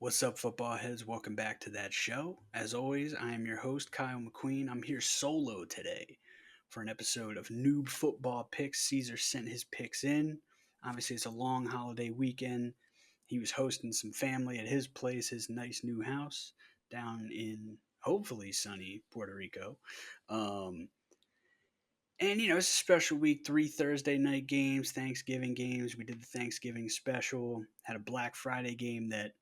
What's up, football heads? Welcome back to that show. As always, I am your host, Kyle McQueen. I'm here solo today for an episode of Noob Football Picks. Caesar sent his picks in. Obviously, it's a long holiday weekend. He was hosting some family at his place, his nice new house down in hopefully sunny Puerto Rico. Um, it's a special week. 3 Thursday night games, Thanksgiving games. We did the Thanksgiving special, had a Black Friday game that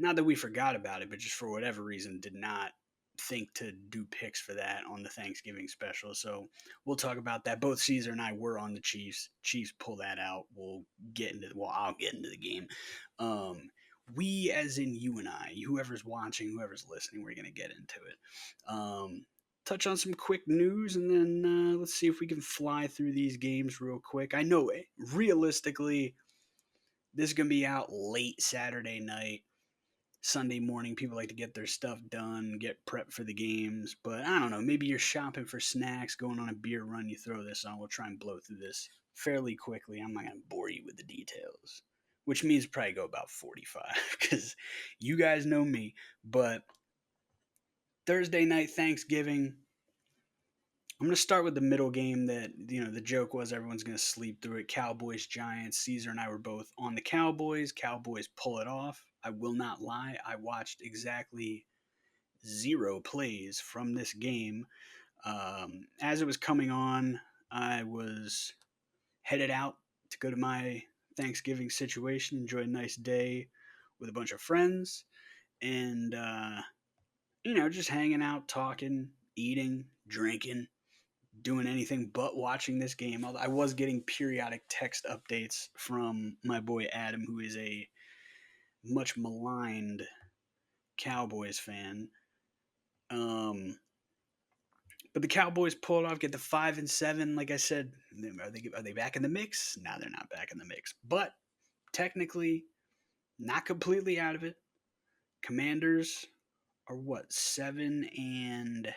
not that we forgot about it, but just for whatever reason did not think to do picks for that on the Thanksgiving special. So we'll talk about that. Both Caesar and I were on the Chiefs. Chiefs pull that out. I'll get into the game. We as in you and I, whoever's watching, whoever's listening, we're gonna get into it. Touch on some quick news, and then let's see if we can fly through these games real quick. I know realistically, this is gonna be out late Saturday night. Sunday morning, people like to get their stuff done, get prepped for the games. But I don't know, maybe you're shopping for snacks, going on a beer run, you throw this on. We'll try and blow through this fairly quickly. I'm not going to bore you with the details, which means probably go about 45 because you guys know me. But Thursday night, Thanksgiving, I'm going to start with the middle game that, the joke was everyone's going to sleep through it. Cowboys, Giants. Caesar and I were both on the Cowboys. Cowboys pull it off. I will not lie. I watched exactly 0 plays from this game. As it was coming on, I was headed out to go to my Thanksgiving situation, enjoy a nice day with a bunch of friends, and, just hanging out, talking, eating, drinking, doing anything but watching this game. Although I was getting periodic text updates from my boy Adam, who is a much maligned Cowboys fan. But the Cowboys pull it off, get the 5-7. Like I said, are they back in the mix? No, they're not back in the mix. But technically, not completely out of it. Commanders are what, 7-5?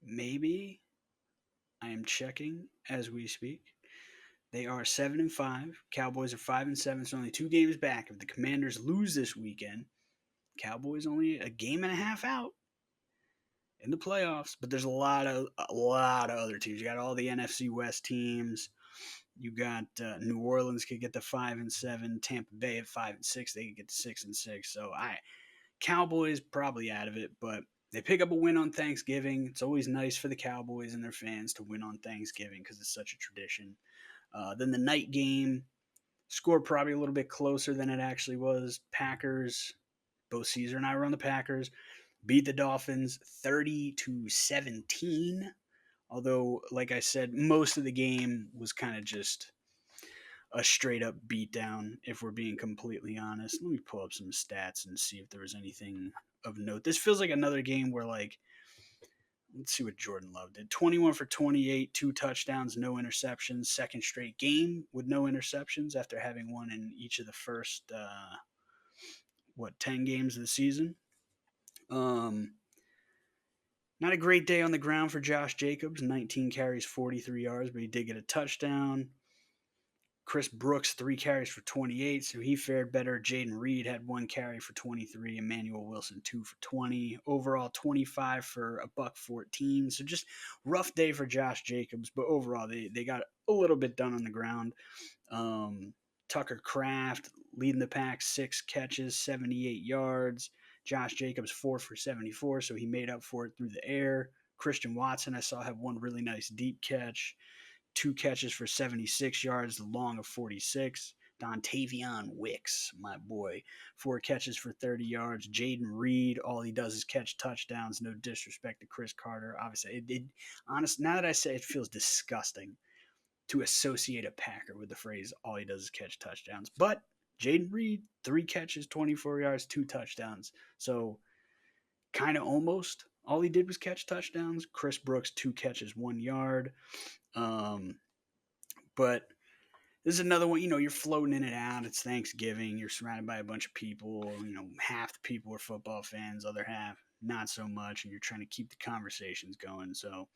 Maybe. I am checking as we speak. They are 7-5. Cowboys are 5-7. So only 2 games back. If the Commanders lose this weekend, Cowboys only a game and a half out in the playoffs. But there's a lot of other teams. You got all the NFC West teams. You got New Orleans could get to 5-7. Tampa Bay at 5-6. They could get to 6-6. So Cowboys probably out of it, but they pick up a win on Thanksgiving. It's always nice for the Cowboys and their fans to win on Thanksgiving because it's such a tradition. Then the night game, score probably a little bit closer than it actually was. Packers, both Caesar and I were on the Packers, beat the Dolphins 30-17. Although, like I said, most of the game was kind of just a straight up beatdown, if we're being completely honest. Let me pull up some stats and see if there was anything of note. This feels like another game where, like, let's see what Jordan Love did. 21 for 28, 2 touchdowns, no interceptions. Second straight game with no interceptions after having one in each of the first, 10 games of the season. Um, Not a great day on the ground for Josh Jacobs. 19 carries, 43 yards, but he did get a touchdown. Chris Brooks, 3 carries for 28, so he fared better. Jaden Reed had 1 carry for 23. Emmanuel Wilson, 2 for 20. Overall, 25 for a buck 14. So just rough day for Josh Jacobs, but overall, they got a little bit done on the ground. Tucker Kraft leading the pack, 6 catches, 78 yards. Josh Jacobs, 4 for 74, so he made up for it through the air. Christian Watson, I saw have one really nice deep catch. 2 catches for 76 yards, the long of 46. Dontavion Wicks, my boy, 4 catches for 30 yards. Jaden Reed, all he does is catch touchdowns. No disrespect to Chris Carter. Obviously, now that I say it, feels disgusting to associate a Packer with the phrase all he does is catch touchdowns. But Jaden Reed, 3 catches, 24 yards, 2 touchdowns. So kind of almost all he did was catch touchdowns. Chris Brooks, 2 catches, 1 yard. But this is another one, you're floating in and out. It's Thanksgiving. You're surrounded by a bunch of people. Half the people are football fans, other half not so much, and you're trying to keep the conversations going. So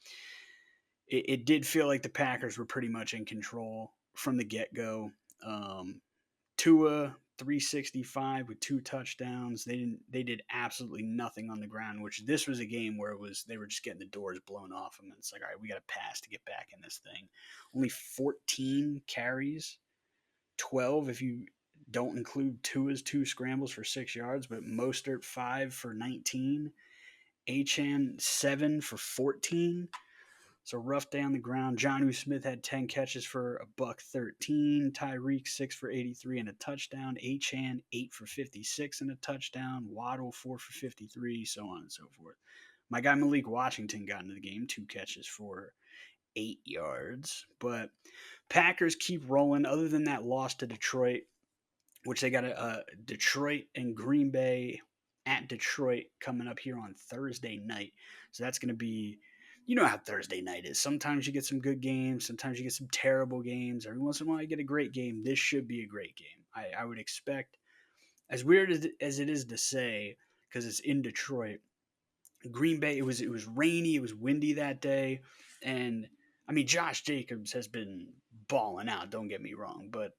it did feel like the Packers were pretty much in control from the get-go. Tua 365 with 2 touchdowns. They did absolutely nothing on the ground, which this was a game where they were just getting the doors blown off them. And it's like, all right, we got to pass to get back in this thing. Only 14 carries, 12 if you don't include two scrambles for 6 yards, but Mostert 5 for 19, Achan 7 for 14. So rough day on the ground. Jonnu Smith had 10 catches for a buck 13. Tyreek 6 for 83 and a touchdown. Achan 8 for 56 and a touchdown. Waddle 4 for 53, so on and so forth. My guy Malik Washington got into the game, 2 catches for 8 yards. But Packers keep rolling. Other than that loss to Detroit, which they got a Detroit and Green Bay at Detroit coming up here on Thursday night. So that's going to be, you know how Thursday night is. Sometimes you get some good games, sometimes you get some terrible games. Every once in a while you get a great game. This should be a great game. I would expect, as weird as it is to say, because it's in Detroit, Green Bay. It was rainy, it was windy that day, and I mean Josh Jacobs has been balling out. Don't get me wrong, but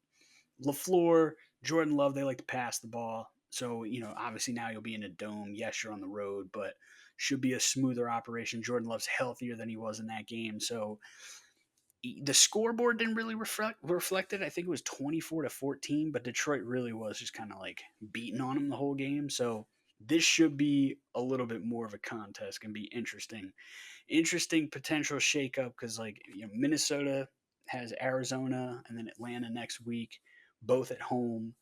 LaFleur, Jordan Love, they like to pass the ball. So, obviously now you'll be in a dome. Yes, you're on the road, but should be a smoother operation. Jordan Love's healthier than he was in that game. So the scoreboard didn't really reflect it. I think it was 24-14, but Detroit really was just kind of like beating on him the whole game. So this should be a little bit more of a contest. Can be interesting potential shakeup because Minnesota has Arizona and then Atlanta next week, both at home.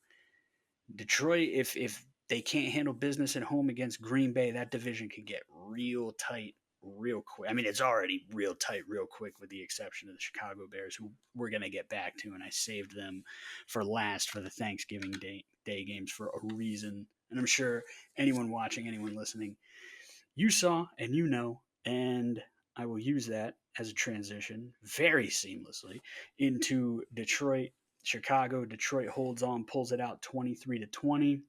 Detroit, if they can't handle business at home against Green Bay, that division could get real tight real quick. I mean, it's already real tight real quick with the exception of the Chicago Bears, who we're going to get back to, and I saved them for last for the Thanksgiving Day games for a reason. And I'm sure anyone watching, anyone listening, you saw and and I will use that as a transition very seamlessly into Detroit, Chicago. Detroit holds on, pulls it out 23-20.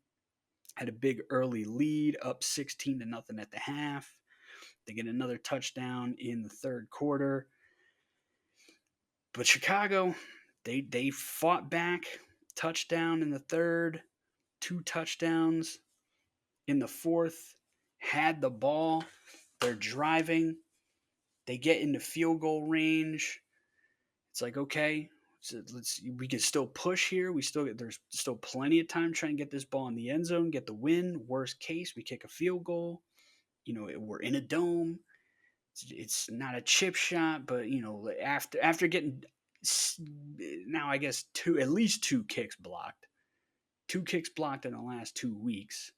Had a big early lead, up 16-0 at the half. They get another touchdown in the third quarter. But Chicago, they fought back. Touchdown in the third, 2 touchdowns in the fourth, had the ball. They're driving. They get into field goal range. It's like, okay, so we can still push here. There's still plenty of time trying to get this ball in the end zone, get the win. Worst case, we kick a field goal. We're in a dome. It's not a chip shot, but after getting now, I guess at least 2 kicks blocked. 2 kicks blocked in the last 2 weeks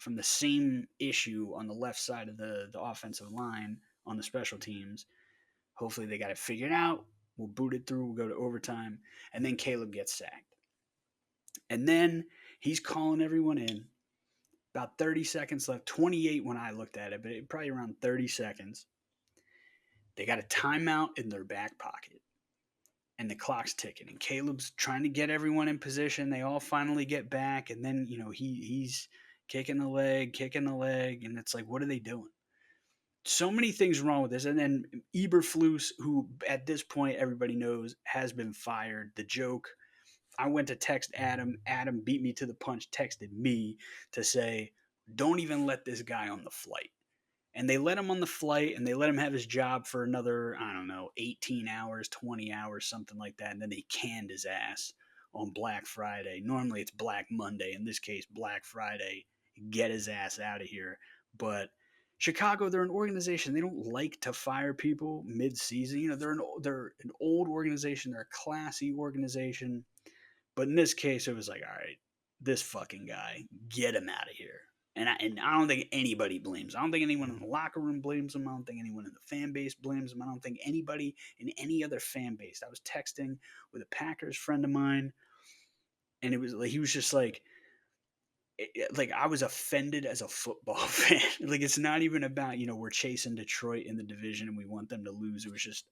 from the same issue on the left side of the offensive line on the special teams. Hopefully they got it figured out. We'll boot it through. We'll go to overtime. And then Caleb gets sacked. And then he's calling everyone in. About 30 seconds left. 28 when I looked at it, but probably around 30 seconds. They got a timeout in their back pocket. And the clock's ticking. And Caleb's trying to get everyone in position. They all finally get back. And then, he's kicking the leg. And it's like, what are they doing? So many things wrong with this. And then Eberflus, who at this point everybody knows has been fired. The joke, I went to text Adam. Adam beat me to the punch, texted me to say, don't even let this guy on the flight. And they let him on the flight and they let him have his job for another, I don't know, 18 hours, 20 hours, something like that. And then they canned his ass on Black Friday. Normally it's Black Monday. In this case, Black Friday. Get his ass out of here. But Chicago, they're an organization. They don't like to fire people mid-season. They're an old organization. They're a classy organization. But in this case, it was like, all right, this fucking guy, get him out of here. And I don't think anybody blames him. I don't think anyone in the locker room blames him. I don't think anyone in the fan base blames him. I don't think anybody in any other fan base. I was texting with a Packers friend of mine, and it was like he was just like I was offended as a football fan. It's not even about, we're chasing Detroit in the division and we want them to lose. It was just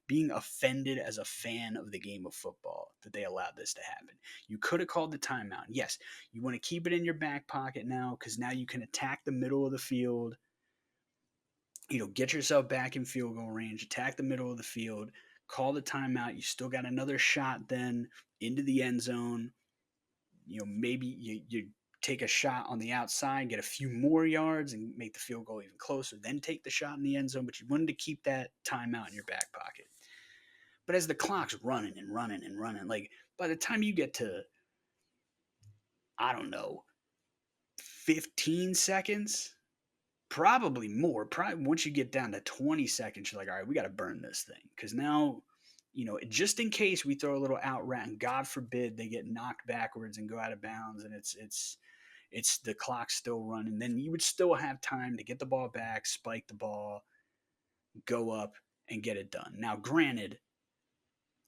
being offended as a fan of the game of football that they allowed this to happen. You could have called the timeout. Yes, you want to keep it in your back pocket now because now you can attack the middle of the field. Get yourself back in field goal range, attack the middle of the field, call the timeout. You still got another shot then into the end zone. maybe you take a shot on the outside, get a few more yards, and make the field goal even closer. Then take the shot in the end zone, but you wanted to keep that timeout in your back pocket. But as the clock's running and running and running, like by the time you get to, I don't know, 15 seconds, probably more. Probably once you get down to 20 seconds, you're like, all right, we got to burn this thing. Because now, just in case we throw a little out route and God forbid they get knocked backwards and go out of bounds and it's the clock's still running, then you would still have time to get the ball back, spike the ball, go up, and get it done. Now, granted,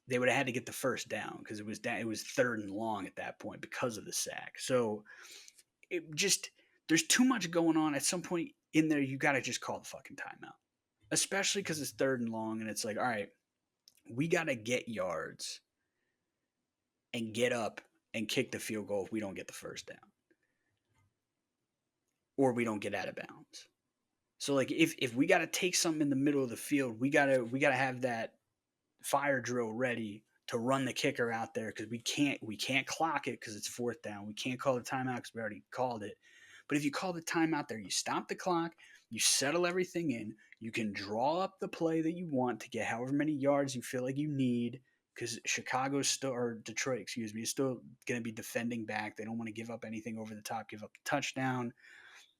they would have had to get the first down because it was 3rd and long at that point because of the sack. So it just there's too much going on. At some point in there, you got to just call the fucking timeout, especially because it's 3rd and long, and it's like, all right, we got to get yards and get up and kick the field goal if we don't get the first down or we don't get out of bounds. So like if we got to take something in the middle of the field, we gotta have that fire drill ready to run the kicker out there because we can't clock it because it's 4th down. We can't call the timeout because we already called it. But if you call the timeout there, you stop the clock, you settle everything in, you can draw up the play that you want to get however many yards you feel like you need because Detroit, excuse me, is still going to be defending back. They don't want to give up anything over the top, give up the touchdown.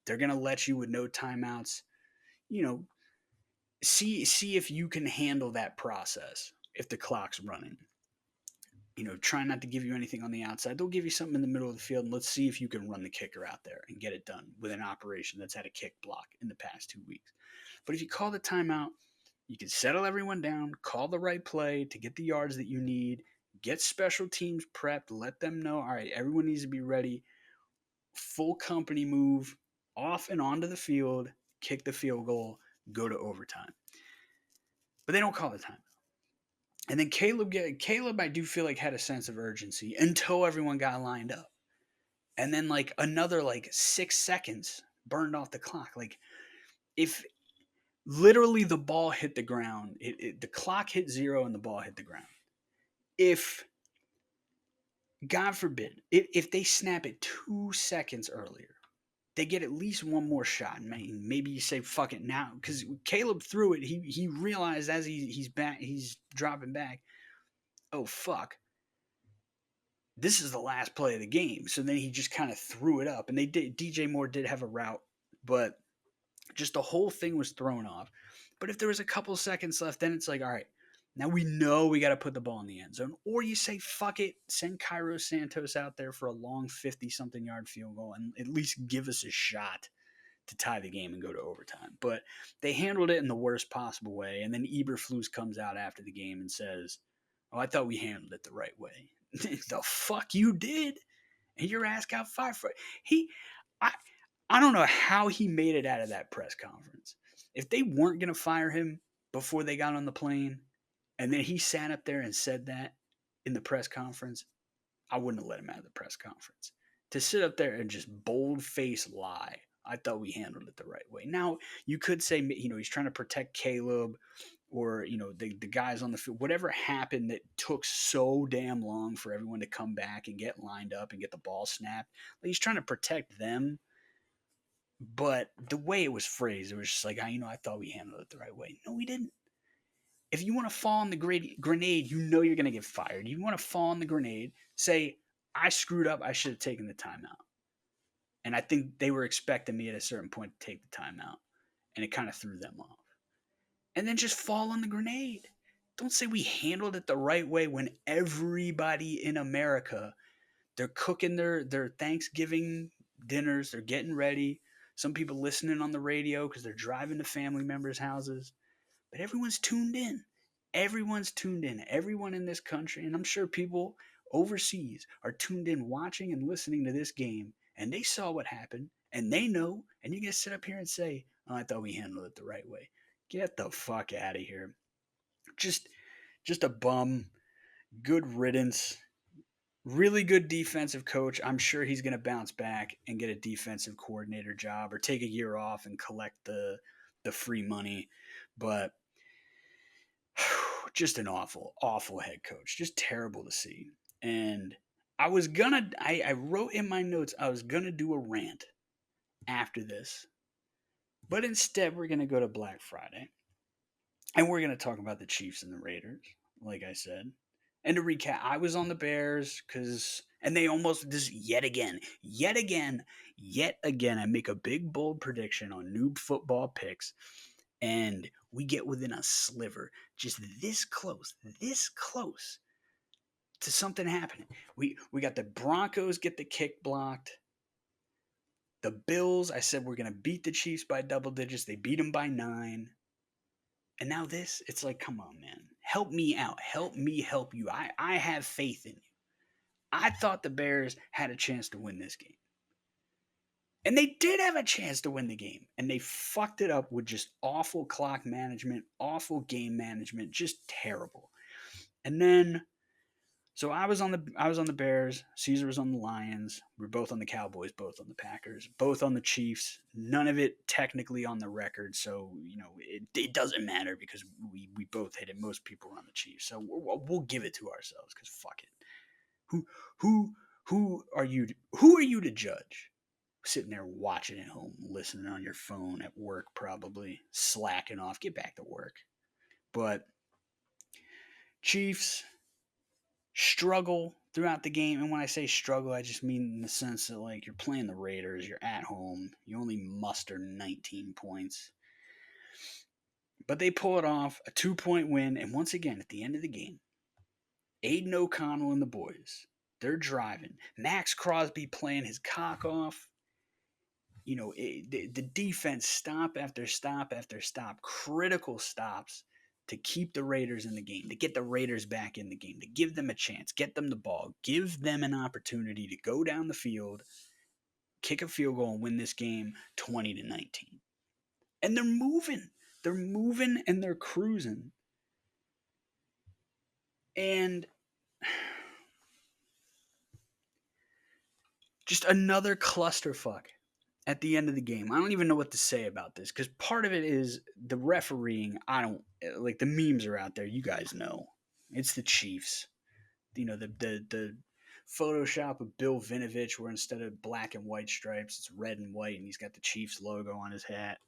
They're going to let you with no timeouts. See if you can handle that process if the clock's running. Try not to give you anything on the outside. They'll give you something in the middle of the field, and let's see if you can run the kicker out there and get it done with an operation that's had a kick block in the past 2 weeks. But if you call the timeout, you can settle everyone down, call the right play to get the yards that you need, get special teams prepped, let them know, all right, everyone needs to be ready. Full company move, off and onto the field, kick the field goal, go to overtime. But they don't call the timeout. And then Caleb, I do feel like had a sense of urgency until everyone got lined up. And then like another like 6 seconds burned off the clock. Like if literally the ball hit the ground, the clock hit 0 and the ball hit the ground. If God forbid, if they snap it 2 seconds earlier, they get at least one more shot. Maybe you say fuck it now because Caleb threw it. He realized as he's back, he's dropping back. Oh fuck, this is the last play of the game. So then he just kind of threw it up, and DJ Moore did have a route, but just the whole thing was thrown off. But if there was a couple seconds left, then it's like, all right, now we know we got to put the ball in the end zone. Or you say, fuck it, send Cairo Santos out there for a long 50-something yard field goal and at least give us a shot to tie the game and go to overtime. But they handled it in the worst possible way. And then Eberflus comes out after the game and says, oh, I thought we handled it the right way. The fuck you did? And your ass got fired for it. I don't know how he made it out of that press conference. If they weren't going to fire him before they got on the plane, and then he sat up there and said that in the press conference, I wouldn't have let him out of the press conference. To sit up there and just bold-faced lie, I thought we handled it the right way. Now, you could say, he's trying to protect Caleb or, the guys on the field. Whatever happened that took so damn long for everyone to come back and get lined up and get the ball snapped. Like, he's trying to protect them. But the way it was phrased, it was just like, I thought we handled it the right way. No, we didn't. If you want to fall on the grenade, you're going to get fired. You want to fall on the grenade, say, I screwed up, I should have taken the timeout. And I think they were expecting me at a certain point to take the timeout. And it kind of threw them off. And then just fall on the grenade. Don't say we handled it the right way when everybody in America, they're cooking their Thanksgiving dinners, they're getting ready. Some people listening on the radio because they're driving to family members' houses. But everyone's tuned in. Everyone's tuned in. Everyone in this country, and I'm sure people overseas are tuned in watching and listening to this game, and they saw what happened, and they know, and you're going to sit up here and say, oh, I thought we handled it the right way. Get the fuck out of here. Just a bum. Good riddance. Really good defensive coach. I'm sure he's going to bounce back and get a defensive coordinator job or take a year off and collect the free money. But just an awful, awful head coach. Just terrible to see. And I wrote in my notes I was gonna do a rant after this, but instead we're gonna go to Black Friday and we're gonna talk about the Chiefs and the Raiders, like I said. And to recap, I was on the Bears because, and they almost this yet again. I make a big bold prediction on Noob Football Picks, and we get within a sliver, just this close to something happening. We got the Broncos get the kick blocked. The Bills, I said we're gonna beat the Chiefs by double digits. They beat them by 9. And now this, it's like, come on, man. Help me out. Help me help you. I have faith in you. I thought the Bears had a chance to win this game. And they did have a chance to win the game. And they fucked it up with just awful clock management, awful game management, just terrible. And then so I was on the Bears, Caesar was on the Lions, we are both on the Cowboys, both on the Packers, both on the Chiefs. None of it technically on the record, so it doesn't matter because we both hit it. Most people were on the Chiefs, so we'll give it to ourselves because fuck it. Who who who are you to judge? Sitting there watching at home, listening on your phone at work, probably slacking off. Get back to work. But Chiefs struggle throughout the game. And when I say struggle, I just mean in the sense that, like, you're playing the Raiders, you're at home, you only muster 19 points. But they pull it off, a 2-point win. And once again, at the end of the game, Aiden O'Connell and the boys, they're driving. Max Crosby playing his cock off. The defense, stop after stop after stop, critical stops to keep the Raiders in the game, to get the Raiders back in the game, to give them a chance, get them the ball, give them an opportunity to go down the field, kick a field goal, and win this game 20-19. And they're moving. They're moving and they're cruising. And just another clusterfuck at the end of the game. I don't even know what to say about this because part of it is the refereeing. I don't like the memes are out there. You guys know it's the Chiefs. The Photoshop of Bill Vinovich where instead of black and white stripes, it's red and white, and he's got the Chiefs logo on his hat.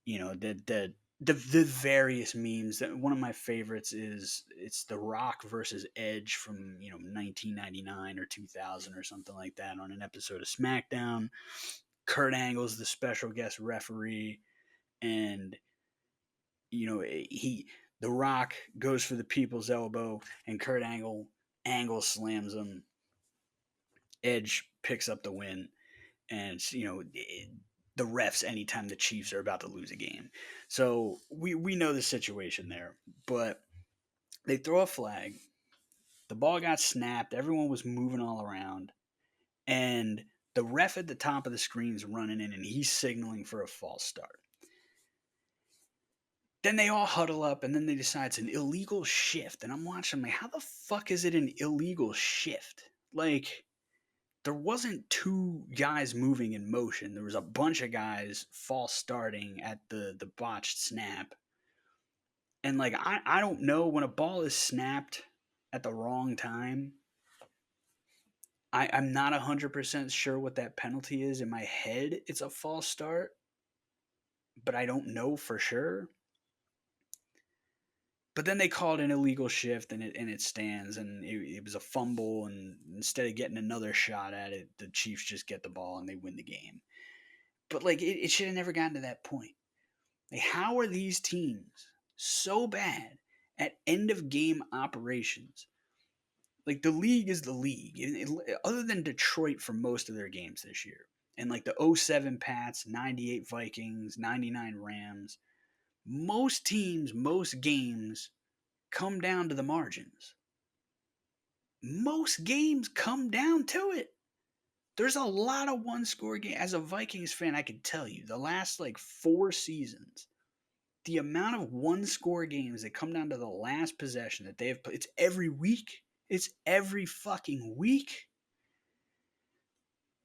The various memes. That one of my favorites is it's The Rock versus Edge from 1999 or 2000 or something like that on an episode of SmackDown. Kurt Angle's the special guest referee, and The Rock goes for the people's elbow, and Kurt Angle slams him. Edge picks up the win, and the refs anytime the Chiefs are about to lose a game. So we know the situation there, but they throw a flag. The ball got snapped. Everyone was moving all around, and the ref at the top of the screen is running in and he's signaling for a false start. Then they all huddle up and then they decide it's an illegal shift. And I'm watching, like, how the fuck is it an illegal shift? Like, there wasn't two guys moving in motion. There was a bunch of guys false starting at the botched snap. And, like, I don't know, when a ball is snapped at the wrong time, I'm not 100% sure what that penalty is. In my head, it's a false start, but I don't know for sure. But then they called an illegal shift, and it stands, and it was a fumble, and instead of getting another shot at it, the Chiefs just get the ball and they win the game. But, like, it should have never gotten to that point. Like, how are these teams so bad at end of game operations? Like, the league is the league. Other than Detroit for most of their games this year. And, like, the 07 Pats, 98 Vikings, 99 Rams. Most teams, most games come down to the margins. Most games come down to it. There's a lot of one-score games. As a Vikings fan, I can tell you, the last, like, 4 seasons, the amount of one-score games that come down to the last possession that they have played, it's every week. It's every fucking week.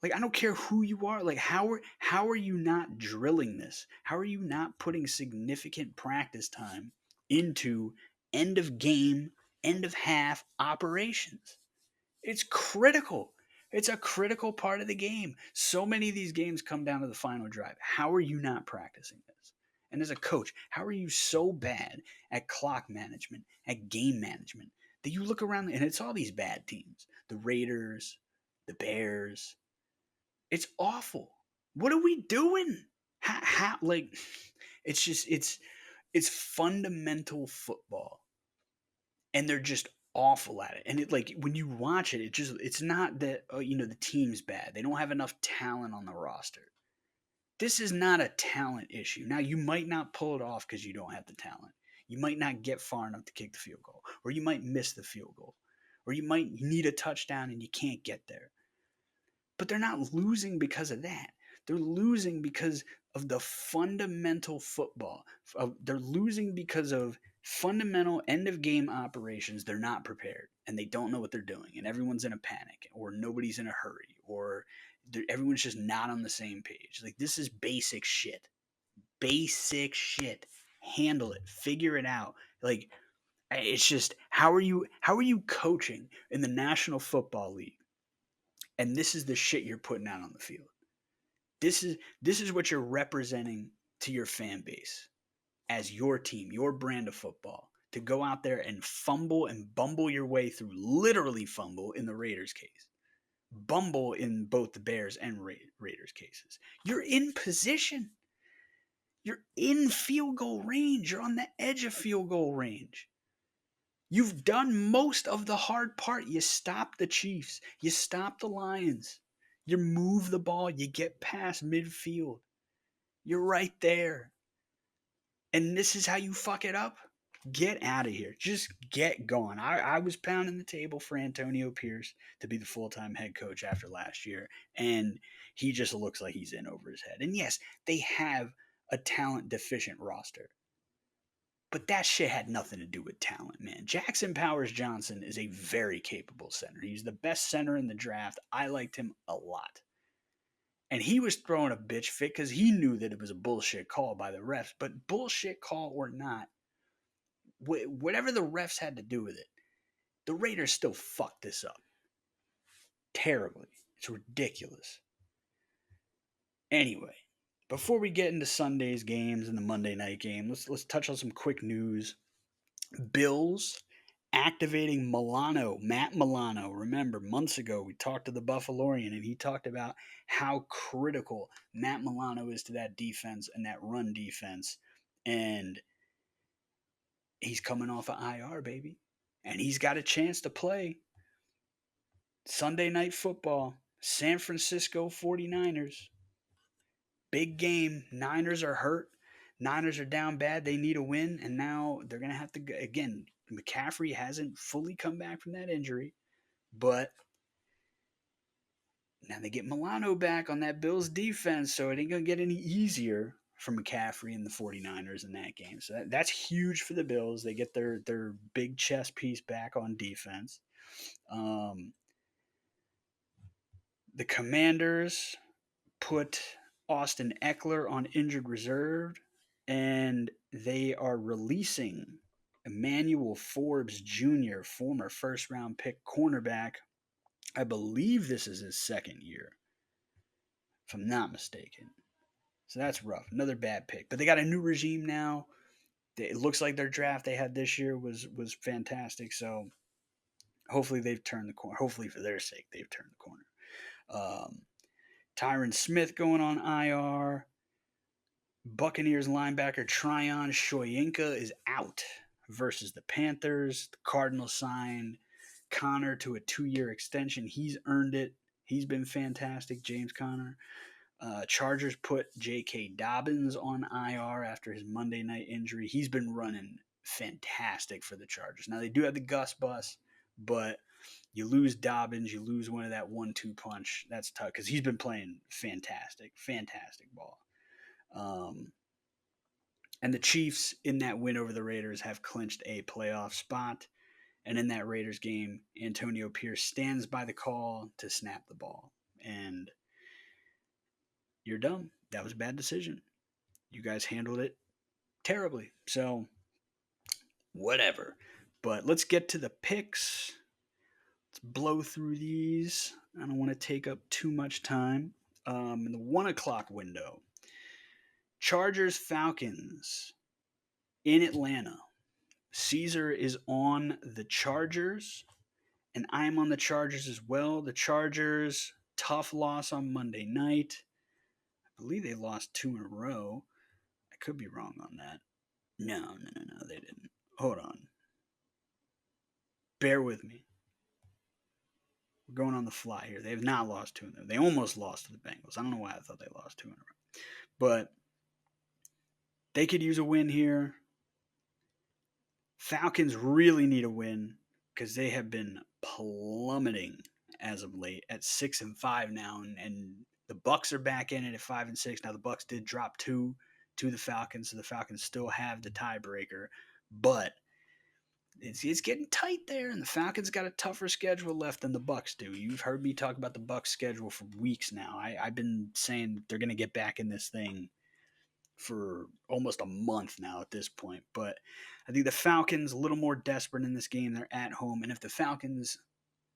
Like, I don't care who you are. Like, how are you not drilling this? How are you not putting significant practice time into end of game, end of half operations? It's critical. It's a critical part of the game. So many of these games come down to the final drive. How are you not practicing this? And as a coach, how are you so bad at clock management, at game management, that you look around and it's all these bad teams, the Raiders, the Bears. It's awful. What are we doing? Like, it's just, it's fundamental football and they're just awful at it. And it like when you watch it, it's not that the team's bad. They don't have enough talent on the roster. This is not a talent issue. Now you might not pull it off because you don't have the talent. You might not get far enough to kick the field goal, or you might miss the field goal, or you might need a touchdown and you can't get there. But they're not losing because of that. They're losing because of the fundamental football. They're losing because of fundamental end of game operations. They're not prepared and they don't know what they're doing, and everyone's in a panic, or nobody's in a hurry, or everyone's just not on the same page. Like, this is basic shit. Basic shit. Handle it. Figure it out. Like, it's just how are you coaching in the National Football League? And this is the shit you're putting out on the field. This is what you're representing to your fan base as your team, your brand of football, to go out there and fumble and bumble your way through, literally fumble in the Raiders case, bumble in both the Bears and Raiders cases. You're in position. You're in field goal range. You're on the edge of field goal range. You've done most of the hard part. You stop the Chiefs. You stop the Lions. You move the ball. You get past midfield. You're right there. And this is how you fuck it up? Get out of here. Just get going. I was pounding the table for Antonio Pierce to be the full-time head coach after last year, and he just looks like he's in over his head. And yes, they have a talent deficient roster. But that shit had nothing to do with talent, man. Jackson Powers Johnson is a very capable center. He's the best center in the draft. I liked him a lot. And he was throwing a bitch fit because he knew that it was a bullshit call by the refs. But bullshit call or not, whatever the refs had to do with it, the Raiders still fucked this up terribly. It's ridiculous. Anyway, before we get into Sunday's games and the Monday night game, let's touch on some quick news. Bills activating Matt Milano. Remember, months ago we talked to the Buffalorian and he talked about how critical Matt Milano is to that defense and that run defense. And he's coming off of IR, baby. And he's got a chance to play Sunday Night Football, San Francisco 49ers. Big game. Niners are hurt. Niners are down bad. They need a win. And now they're going to have to, again, McCaffrey hasn't fully come back from that injury. But now they get Milano back on that Bills defense. So it ain't going to get any easier for McCaffrey and the 49ers in that game. So that's huge for the Bills. They get their big chess piece back on defense. The Commanders put Austin Eckler on injured reserve, and they are releasing Emmanuel Forbes Jr., former first round pick cornerback. I believe this is his second year, if I'm not mistaken. So that's rough. Another bad pick. But they got a new regime now. It looks like their draft they had this year was fantastic. So hopefully they've turned the corner. Hopefully for their sake they've turned the corner. Tyron Smith going on IR. Buccaneers linebacker Tryon Shoyinka is out versus the Panthers. The Cardinals signed Connor to a 2-year extension. He's earned it. He's been fantastic, James Conner. Chargers put J.K. Dobbins on IR after his Monday night injury. He's been running fantastic for the Chargers. Now, they do have the Gus bus, but you lose Dobbins, you lose one of that 1-2 punch. That's tough because he's been playing fantastic ball. And the Chiefs, in that win over the Raiders, have clinched a playoff spot. And in that Raiders game, Antonio Pierce stands by the call to snap the ball. And you're dumb. That was a bad decision. You guys handled it terribly. So, whatever. But let's get to the picks. Let's blow through these. I don't want to take up too much time. In the 1 o'clock window, Chargers Falcons in Atlanta. Caesar is on the Chargers, and I'm on the Chargers as well. The Chargers, tough loss on Monday night. I believe they lost 2 in a row. I could be wrong on that. No, they didn't. Hold on. Bear with me. We're going on the fly here. They have not lost 2 in a row. They almost lost to the Bengals. I don't know why I thought they lost 2 in a row. But they could use a win here. Falcons really need a win because they have been plummeting as of late at 6-5 now, and the Bucks are back in it at 5-6. Now the Bucks did drop 2 to the Falcons, so the Falcons still have the tiebreaker, but it's getting tight there, and the Falcons got a tougher schedule left than the Bucks do. You've heard me talk about the Bucks schedule for weeks now. I've been saying they're going to get back in this thing for almost a month now at this point. But I think the Falcons a little more desperate in this game. They're at home, and if the Falcons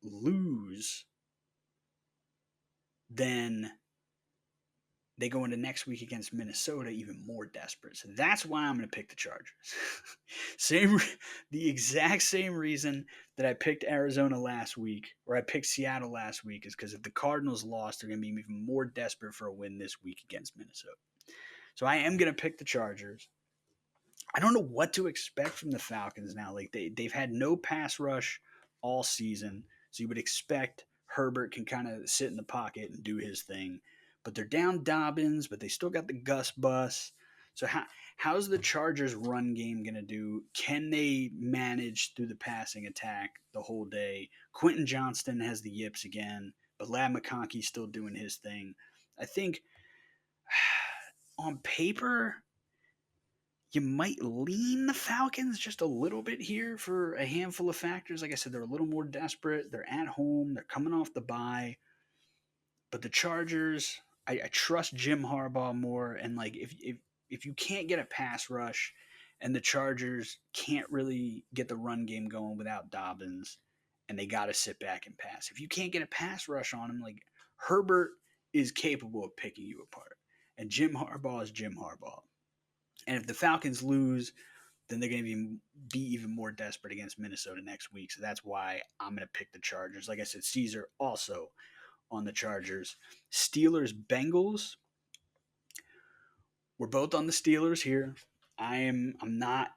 lose, then they go into next week against Minnesota even more desperate. So that's why I'm going to pick the Chargers. The exact same reason that I picked Arizona last week, or I picked Seattle last week, is because if the Cardinals lost, they're going to be even more desperate for a win this week against Minnesota. So I am going to pick the Chargers. I don't know what to expect from the Falcons now. Like they've had no pass rush all season, so you would expect Herbert can kind of sit in the pocket and do his thing. But they're down Dobbins, but they still got the Gus bus. So how's the Chargers run game going to do? Can they manage through the passing attack the whole day? Quentin Johnston has the yips again, but Lad McConkey's still doing his thing. I think on paper, you might lean the Falcons just a little bit here for a handful of factors. Like I said, they're a little more desperate. They're at home. They're coming off the bye. But the Chargers, I trust Jim Harbaugh more. And like if you can't get a pass rush and the Chargers can't really get the run game going without Dobbins and they got to sit back and pass. If you can't get a pass rush on them, like Herbert is capable of picking you apart. And Jim Harbaugh is Jim Harbaugh. And if the Falcons lose, then they're going to be even more desperate against Minnesota next week. So that's why I'm going to pick the Chargers. Like I said, Caesar also on the Chargers. Steelers, Bengals. We're both on the Steelers here. I'm not.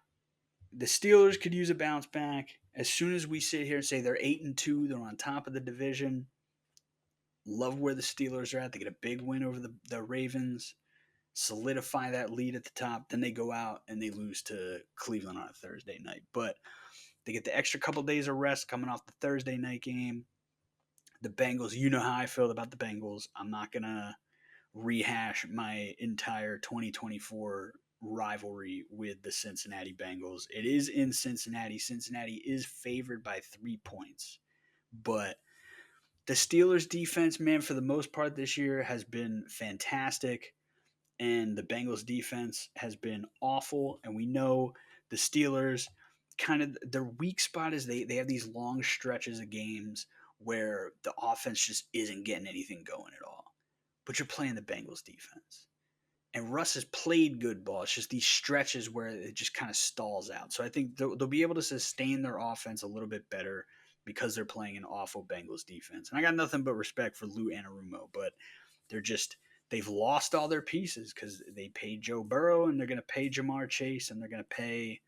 The Steelers could use a bounce back. As soon as we sit here and say they're 8-2, they're on top of the division. Love where the Steelers are at. They get a big win over the Ravens. Solidify that lead at the top. Then they go out and they lose to Cleveland on a Thursday night. But they get the extra couple days of rest coming off the Thursday night game. The Bengals, you know how I feel about the Bengals. I'm not going to rehash my entire 2024 rivalry with the Cincinnati Bengals. It is in Cincinnati. Cincinnati is favored by 3 points. But the Steelers defense, man, for the most part this year has been fantastic. And the Bengals defense has been awful. And we know the Steelers kind of their weak spot is they have these long stretches of games where the offense just isn't getting anything going at all. But you're playing the Bengals defense. And Russ has played good ball. It's just these stretches where it just kind of stalls out. So I think they'll be able to sustain their offense a little bit better because they're playing an awful Bengals defense. And I got nothing but respect for Lou Anarumo, but they've lost all their pieces because they paid Joe Burrow and they're going to pay Jamar Chase and they're going to pay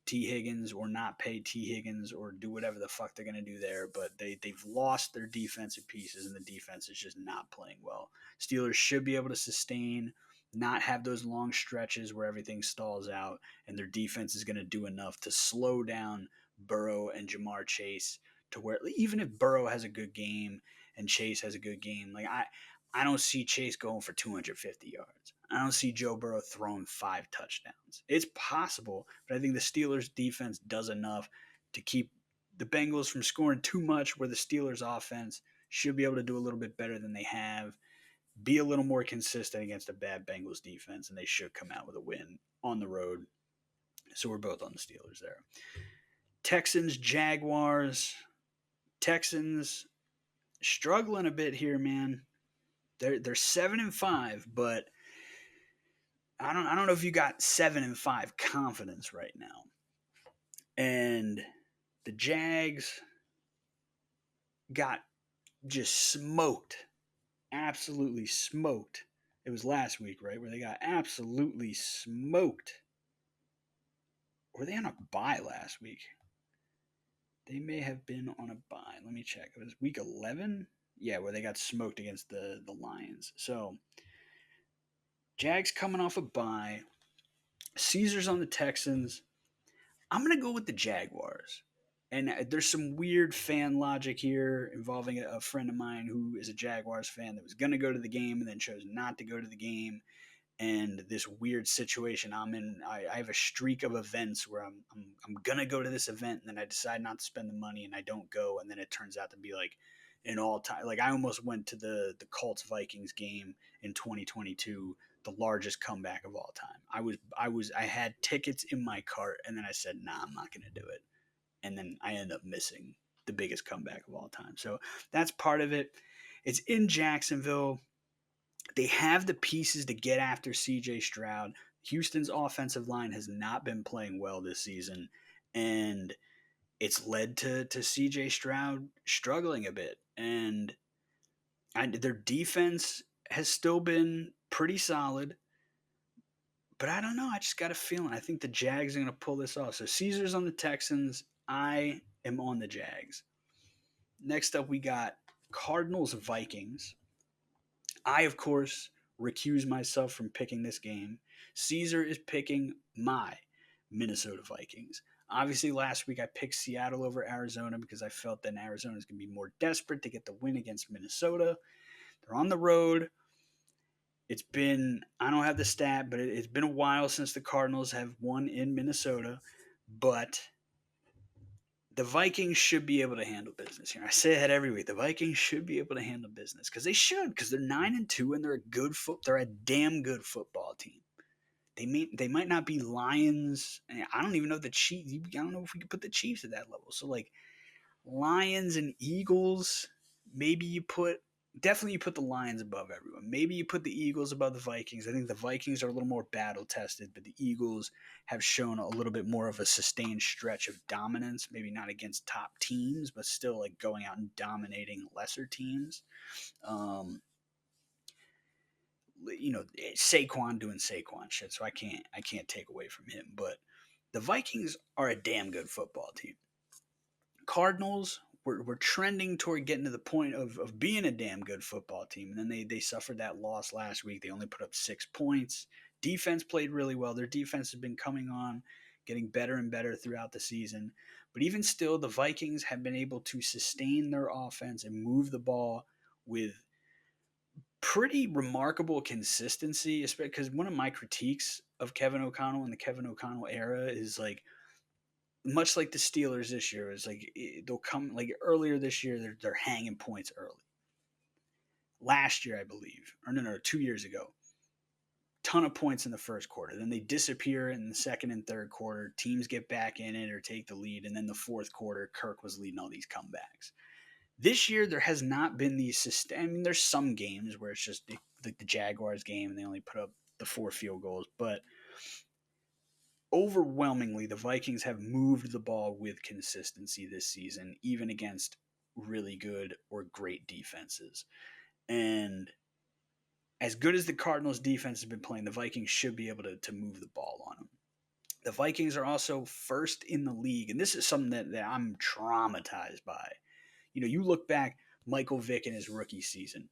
T. Higgins or not pay T. Higgins or do whatever the fuck they're going to do there. But they've lost their defensive pieces and the defense is just not playing well. Steelers should be able to sustain, not have those long stretches where everything stalls out, and their defense is going to do enough to slow down Burrow and Jamar Chase to where even if Burrow has a good game and Chase has a good game, like I don't see Chase going for 250 yards. I don't see Joe Burrow throwing 5 touchdowns. It's possible, but I think the Steelers' defense does enough to keep the Bengals from scoring too much where the Steelers' offense should be able to do a little bit better than they have, be a little more consistent against a bad Bengals defense, and they should come out with a win on the road. So we're both on the Steelers there. Texans, Jaguars. Texans struggling a bit here, man. They're 7-5, but I don't know if you got 7-5 confidence right now. And the Jags got just smoked, absolutely smoked. It was last week, right, where they got absolutely smoked. Were they on a bye last week? They may have been on a bye. Let me check. It was week 11? Yeah, where they got smoked against the Lions. So, Jags coming off a bye. Caesars on the Texans. I'm going to go with the Jaguars. And there's some weird fan logic here involving a friend of mine who is a Jaguars fan that was going to go to the game and then chose not to go to the game. And this weird situation I'm in. I have a streak of events where I'm gonna go to this event and then I decide not to spend the money and I don't go, and then it turns out to be like an all time. Like I almost went to the Colts Vikings game in 2022, the largest comeback of all time. I had tickets in my cart and then I said, nah, I'm not gonna do it, and then I ended up missing the biggest comeback of all time. So that's part of it. It's in Jacksonville. They have the pieces to get after CJ Stroud. Houston's offensive line has not been playing well this season, and it's led to CJ Stroud struggling a bit. And their defense has still been pretty solid, but I don't know. I just got a feeling. I think the Jags are going to pull this off. So Caesar's on the Texans. I am on the Jags. Next up, we got Cardinals Vikings. I, of course, recuse myself from picking this game. Caesar is picking my Minnesota Vikings. Obviously, last week I picked Seattle over Arizona because I felt that Arizona is going to be more desperate to get the win against Minnesota. They're on the road. It's been, I don't have the stat, but it's been a while since the Cardinals have won in Minnesota. But the Vikings should be able to handle business here. I say that every week. The Vikings should be able to handle business because they should, because they're 9-2 and they're a damn good football team. They might not be Lions. I don't even know the Chiefs. I don't know if we could put the Chiefs at that level. So like Lions and Eagles, maybe definitely you put the Lions above everyone. Maybe you put the Eagles above the Vikings. I think the Vikings are a little more battle tested, but the Eagles have shown a little bit more of a sustained stretch of dominance. Maybe not against top teams, but still like going out and dominating lesser teams. Saquon doing Saquon shit, so I can't take away from him. But the Vikings are a damn good football team. Cardinals were trending toward getting to the point of being a damn good football team, and then they suffered that loss last week. They only put up 6 points. Defense played really well. Their defense has been coming on, getting better and better throughout the season. But even still, the Vikings have been able to sustain their offense and move the ball with pretty remarkable consistency, especially because one of my critiques of Kevin O'Connell and the Kevin O'Connell era is like, much like the Steelers this year, is like they'll come like earlier this year, they're hanging points early. Last year, I believe, or no, 2 years ago, ton of points in the first quarter. Then they disappear in the second and third quarter. Teams get back in it or take the lead, and then the fourth quarter, Kirk was leading all these comebacks. This year, there has not been these sustain. I mean, there's some games where it's just like the Jaguars game and they only put up the 4 field goals, but overwhelmingly, the Vikings have moved the ball with consistency this season, even against really good or great defenses. And as good as the Cardinals' defense has been playing, the Vikings should be able to move the ball on them. The Vikings are also first in the league, and this is something that I'm traumatized by. You look back, Michael Vick in his rookie season,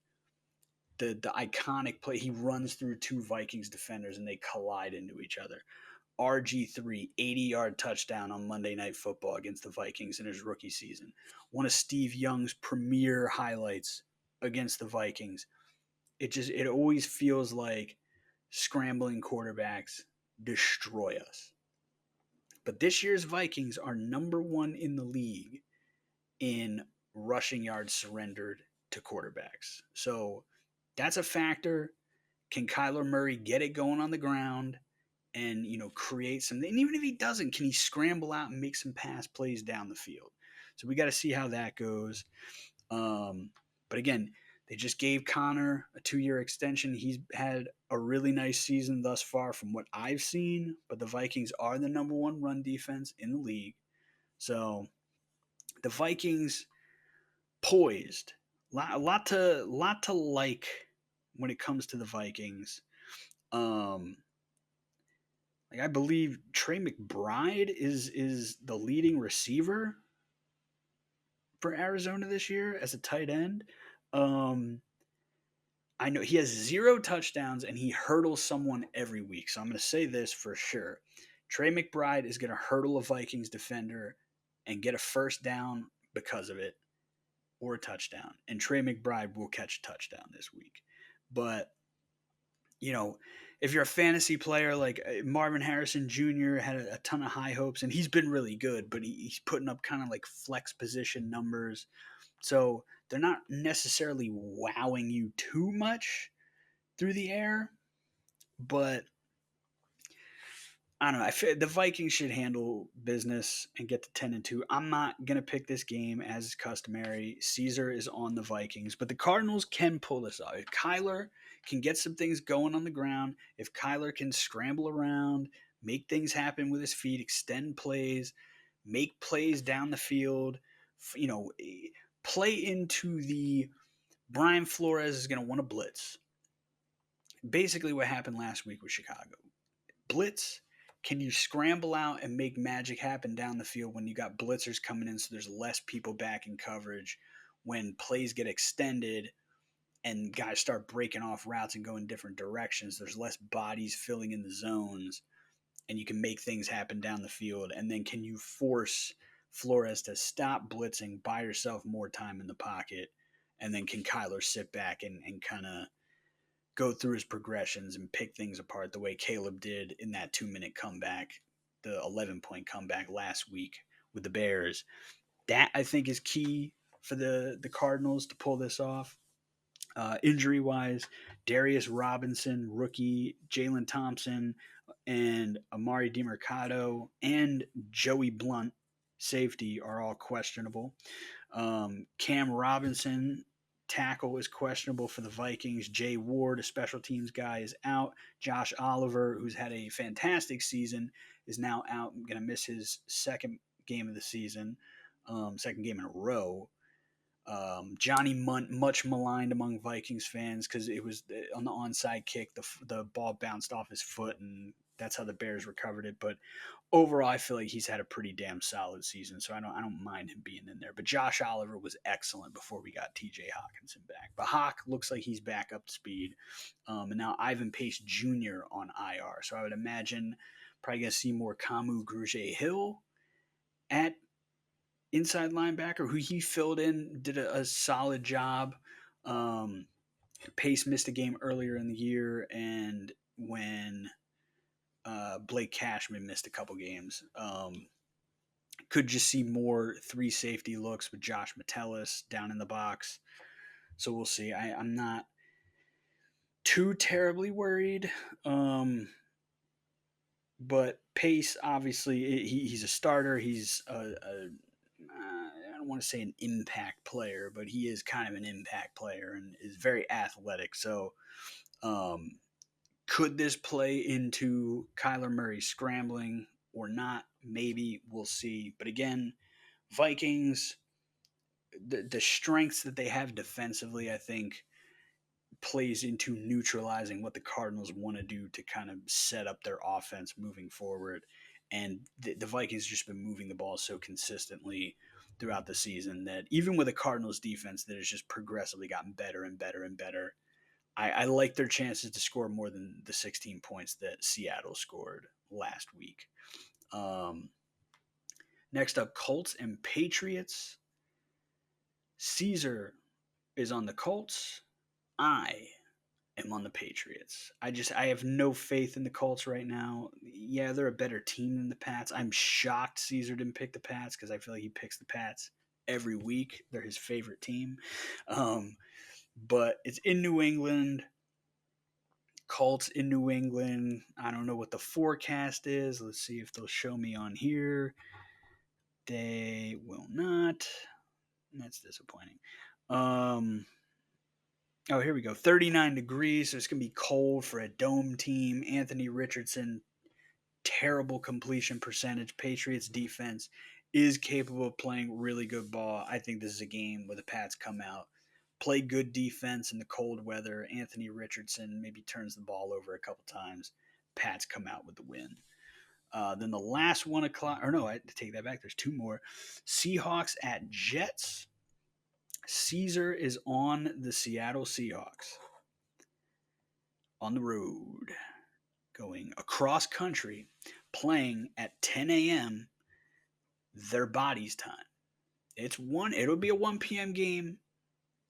the iconic play, he runs through 2 Vikings defenders and they collide into each other. RG3, 80-yard touchdown on Monday Night Football against the Vikings in his rookie season. One of Steve Young's premier highlights against the Vikings. It always feels like scrambling quarterbacks destroy us. But this year's Vikings are number 1 in the league in rushing yards surrendered to quarterbacks. So that's a factor. Can Kyler Murray get it going on the ground and create some? And even if he doesn't, can he scramble out and make some pass plays down the field? So we got to see how that goes. But again, they just gave Connor a 2-year extension. He's had a really nice season thus far from what I've seen, but the Vikings are the number one run defense in the league. So the Vikings poised. A lot to like when it comes to the Vikings. Um, like I believe Trey McBride is the leading receiver for Arizona this year as a tight end. Um, I know he has 0 touchdowns and he hurdles someone every week. So I'm going to say this for sure. Trey McBride is going to hurdle a Vikings defender and get a first down because of it or a touchdown. And Trey McBride will catch a touchdown this week. But, you know, if you're a fantasy player like Marvin Harrison Jr. had a ton of high hopes and he's been really good, but he's putting up kind of like flex position numbers. So they're not necessarily wowing you too much through the air, but I don't know. I feel the Vikings should handle business and get to 10-2. I'm not gonna pick this game as is customary. Caesar is on the Vikings, but the Cardinals can pull this off. If Kyler can get some things going on the ground, if Kyler can scramble around, make things happen with his feet, extend plays, make plays down the field, you know, play into the Brian Flores is gonna want to blitz. Basically, what happened last week with Chicago blitz. Can you scramble out and make magic happen down the field when you got blitzers coming in so there's less people back in coverage? When plays get extended and guys start breaking off routes and going different directions, there's less bodies filling in the zones and you can make things happen down the field. And then can you force Flores to stop blitzing, buy yourself more time in the pocket, and then can Kyler sit back and kind of go through his progressions and pick things apart the way Caleb did in that 2-minute comeback, the 11-point comeback last week with the Bears. That I think is key for the Cardinals to pull this off. Injury wise, Darius Robinson, rookie, Jalen Thompson, and Amari DeMercado and Joey Blunt, safety, are all questionable. Cam Robinson, tackle, is questionable for the Vikings. Jay Ward, a special teams guy, is out. Josh Oliver, who's had a fantastic season, is now out. Going to miss his second game of the season, second game in a row. Johnny Munt, much maligned among Vikings fans because it was on the onside kick, the ball bounced off his foot, and that's how the Bears recovered it. But overall, I feel like he's had a pretty damn solid season, so I don't mind him being in there. But Josh Oliver was excellent before we got T.J. Hawkinson back. But Hawk looks like he's back up to speed, and now Ivan Pace Jr. on IR. So I would imagine probably gonna see more Kamu Grugier-Hill at inside linebacker, who he filled in, did a solid job. Um, Pace missed a game earlier in the year, and when Blake Cashman missed a couple games. Could just see more 3 safety looks with Josh Metellus down in the box. So we'll see. I'm not too terribly worried. But Pace, obviously, he's a starter. He's I don't want to say an impact player, but he is kind of an impact player and is very athletic. So um, could this play into Kyler Murray scrambling or not? Maybe we'll see. But again, Vikings, the strengths that they have defensively, I think, plays into neutralizing what the Cardinals want to do to kind of set up their offense moving forward. And the Vikings just been moving the ball so consistently throughout the season that even with a Cardinals defense that has just progressively gotten better and better and better, I like their chances to score more than the 16 points that Seattle scored last week. Um, Next up, Colts and Patriots. Caesar is on the Colts. I am on the Patriots. I have no faith in the Colts right now. Yeah, they're a better team than the Pats. I'm shocked Caesar didn't pick the Pats because I feel like he picks the Pats every week. They're his favorite team. But it's in New England. Colts in New England. I don't know what the forecast is. Let's see if they'll show me on here. They will not. That's disappointing. Um, oh, here we go. 39 degrees. So it's going to be cold for a dome team. Anthony Richardson, terrible completion percentage. Patriots defense is capable of playing really good ball. I think this is a game where the Pats come out, play good defense in the cold weather. Anthony Richardson maybe turns the ball over a couple times. Pats come out with the win. Then the last 1 o'clock, or no, I take that back. There's two more. Seahawks at Jets. Caesar is on the Seattle Seahawks on the road, going across country, playing at 10 a.m. their body's time. It'll be a 1 p.m. game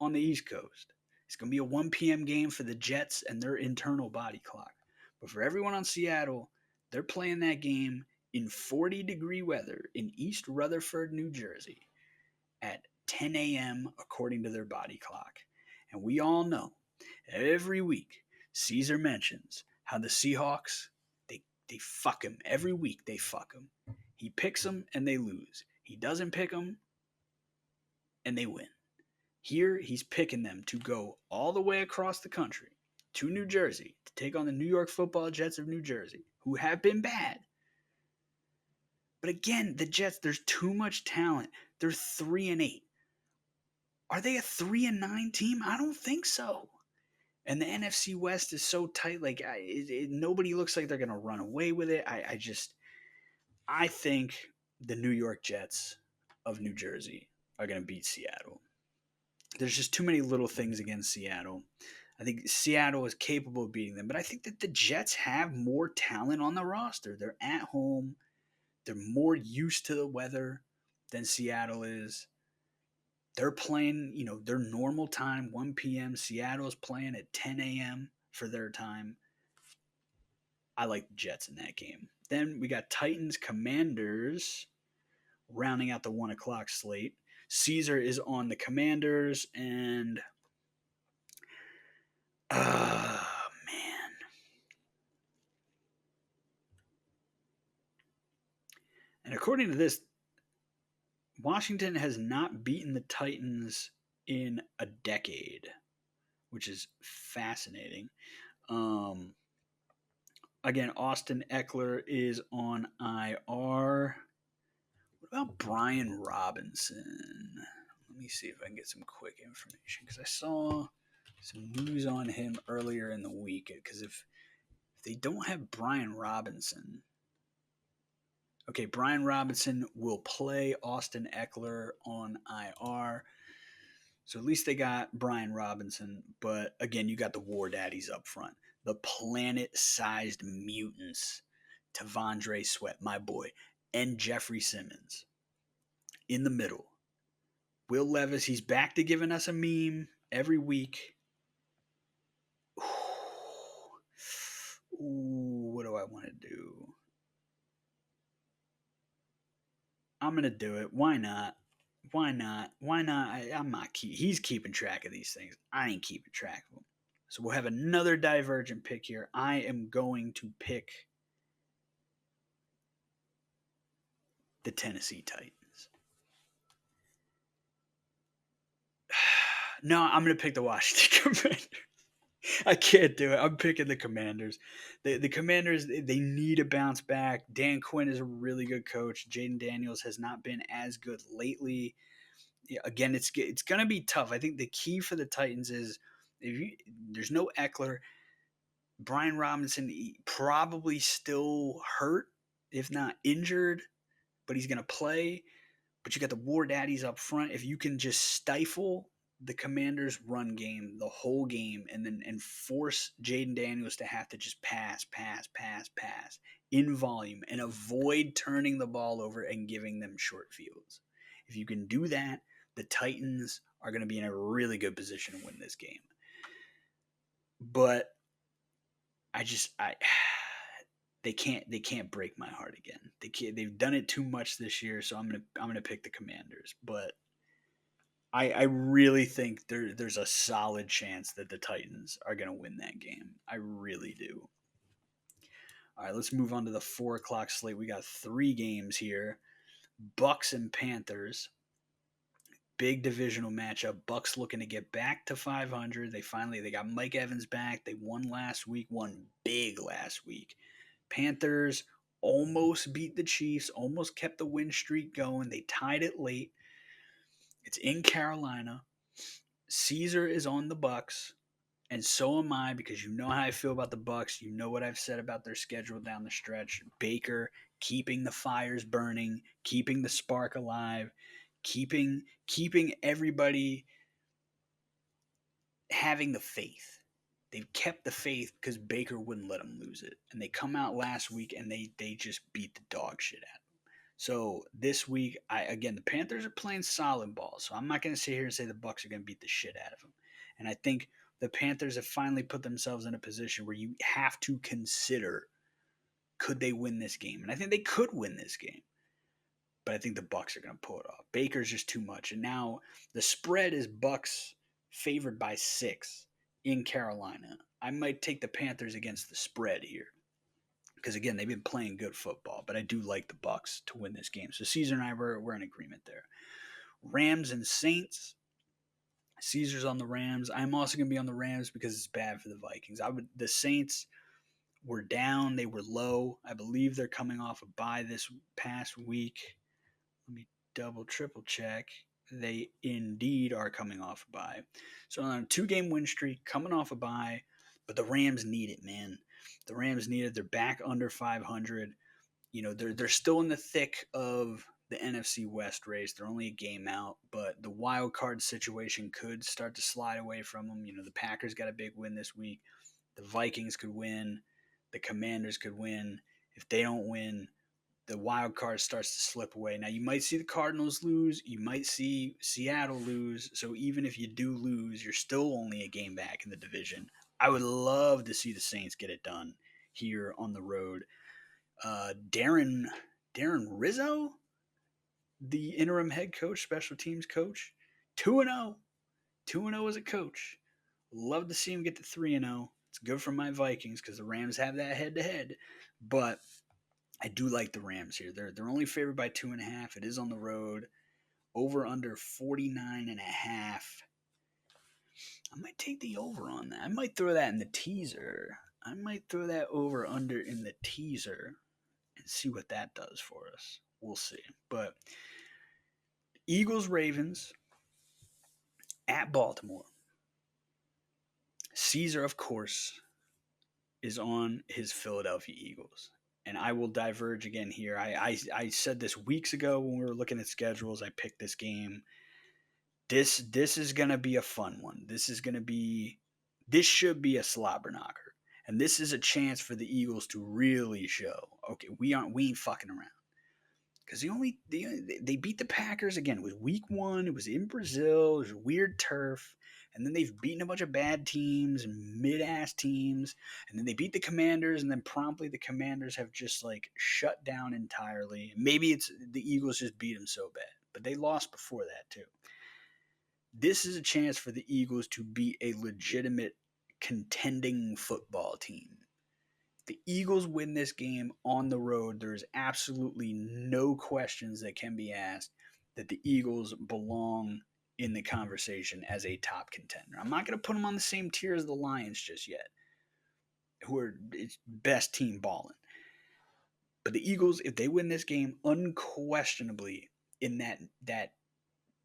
on the East Coast. It's going to be a 1 p.m. game for the Jets and their internal body clock. But for everyone on Seattle, they're playing that game in 40-degree weather in East Rutherford, New Jersey at 10 a.m. according to their body clock. And we all know every week Caesar mentions how the Seahawks, they fuck him. Every week they fuck him. He picks them and they lose. He doesn't pick them and they win. Here he's picking them to go all the way across the country to New Jersey to take on the New York Football Jets of New Jersey, who have been bad. But again, the Jets, there's too much talent. They're 3-8. Are they a 3-9 team? I don't think so. And the NFC West is so tight. Like nobody looks like they're gonna run away with it. I think the New York Jets of New Jersey are gonna beat Seattle. There's just too many little things against Seattle. I think Seattle is capable of beating them, but I think that the Jets have more talent on the roster. They're at home. They're more used to the weather than Seattle is. They're playing, their normal time, 1 p.m. Seattle's playing at 10 a.m. for their time. I like the Jets in that game. Then we got Titans Commanders rounding out the 1 o'clock slate. Caesar is on the Commanders, and man. And according to this, Washington has not beaten the Titans in a decade, which is fascinating. Again, Austin Eckler is on IR. What about Brian Robinson? Let me see if I can get some quick information because I saw some news on him earlier in the week. Because if they don't have Brian Robinson, okay, Brian Robinson will play Austin Eckler on IR. So at least they got Brian Robinson. But again, you got the War Daddies up front. The planet-sized mutants. Tavondre Sweat, my boy. And Jeffrey Simmons. In the middle. Will Levis, he's back to giving us a meme every week. Ooh, what do I want to do? I'm going to do it. Why not? Why not? Why not? I'm not. He's keeping track of these things. I ain't keeping track of them. So we'll have another divergent pick here. I am going to pick the Tennessee Titans. No, I'm going to pick the Washington Commanders. I can't do it. I'm picking the Commanders. The Commanders, they need to bounce back. Dan Quinn is a really good coach. Jaden Daniels has not been as good lately. Again, it's going to be tough. I think the key for the Titans is there's no Eckler. Brian Robinson probably still hurt, if not injured, but he's going to play. But you got the War Daddies up front. If you can just stifle the Commanders' run game the whole game and force Jaden Daniels to have to just pass in volume and avoid turning the ball over and giving them short fields. If you can do that, the Titans are going to be in a really good position to win this game. But they can't break my heart again. They've done it too much this year, so I'm gonna pick the Commanders. But I really think there's a solid chance that the Titans are gonna win that game. I really do. All right, let's move on to the 4 o'clock slate. We got 3 games here. Bucks and Panthers. Big divisional matchup. Bucks looking to get back to 500. They got Mike Evans back. They won last week, won big last week. Panthers almost beat the Chiefs, almost kept the win streak going. They tied it late. It's in Carolina. Caesar is on the Bucks, and so am I, because you know how I feel about the Bucks. You know what I've said about their schedule down the stretch. Baker keeping the fires burning, keeping the spark alive, keeping everybody having the faith. They've kept the faith because Baker wouldn't let them lose it. And they come out last week and they just beat the dog shit out of them. So this week, the Panthers are playing solid ball. So I'm not going to sit here and say the Bucks are going to beat the shit out of them. And I think the Panthers have finally put themselves in a position where you have to consider, could they win this game? And I think they could win this game. But I think the Bucks are going to pull it off. Baker's just too much. And now the spread is Bucks favored by 6 in Carolina. I might take the Panthers against the spread here, because again, they've been playing good football, but I do like the Bucks to win this game. So Caesar and I we're in agreement there. Rams and Saints. Caesar's on the Rams. I'm also going to be on the Rams because it's bad for the Vikings. The Saints were down, they were low. I believe they're coming off a bye this past week. Let me triple check. They indeed are coming off a bye. So on a 2-game win streak, coming off a bye, but the Rams need it, man. The Rams need it. They're back under 500. You know, they're still in the thick of the NFC West race. They're only a game out, but the wild card situation could start to slide away from them. You know, the Packers got a big win this week. The Vikings could win. The Commanders could win. If they don't win, the wild card starts to slip away. Now, you might see the Cardinals lose. You might see Seattle lose. So even if you do lose, you're still only a game back in the division. I would love to see the Saints get it done here on the road. Darren Rizzo, the interim head coach, special teams coach, 2-0. 2-0 as a coach. Love to see him get to 3-0. It's good for my Vikings because the Rams have that head-to-head. But I do like the Rams here. They're only favored by 2.5. It is on the road. Over under 49.5. I might take the over on that. I might throw that in the teaser. I might throw that over under in the teaser and see what that does for us. We'll see. But Eagles Ravens at Baltimore. Caesar, of course, is on his Philadelphia Eagles. And I will diverge again here. I said this weeks ago when we were looking at schedules. I picked this game. This is going to be a fun one. This should be a slobber knocker. And this is a chance for the Eagles to really show, okay, we ain't fucking around. Because they beat the Packers again. It was week 1. It was in Brazil. It was weird turf. And then they've beaten a bunch of bad teams and mid-ass teams. And then they beat the Commanders, and then promptly the Commanders have just like shut down entirely. Maybe it's the Eagles just beat them so bad. But they lost before that too. This is a chance for the Eagles to be a legitimate contending football team. The Eagles win this game on the road, there's absolutely no questions that can be asked that the Eagles belong in the conversation as a top contender. I'm not going to put them on the same tier as the Lions just yet, who are its best team balling. But the Eagles, if they win this game, unquestionably in that